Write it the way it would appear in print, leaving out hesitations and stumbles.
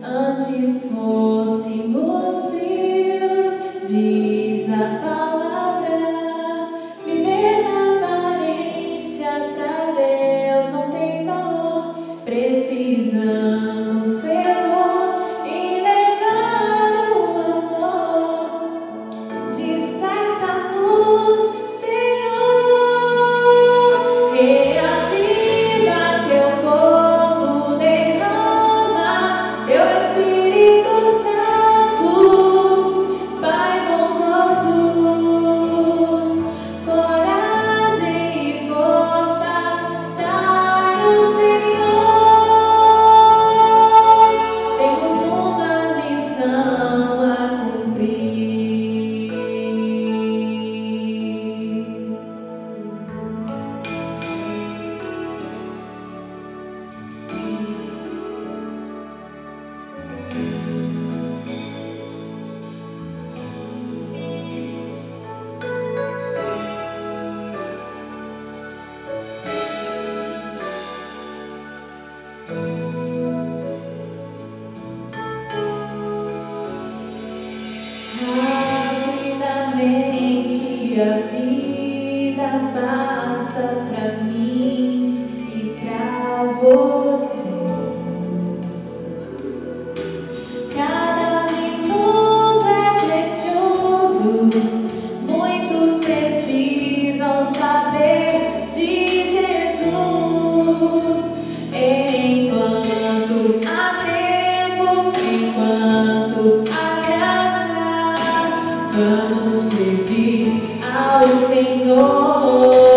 Antes fôssemos frios, diz a palavra. Viver na aparência pra Deus não tem valor. Precisamos fervor e levar o amor. Desperta-nos, Senhor. Reaviva teu povo, derrama teu Espírito Santo, Pai bondoso, coragem e força dá-nos, Senhor. Temos uma missão a cumprir. Rapidamente a vida passa pra mim e pra você. Cada minuto é precioso. Muitos precisam saber de Jesus. Enquanto há tempo, enquanto há graça, vamos servir ao Senhor.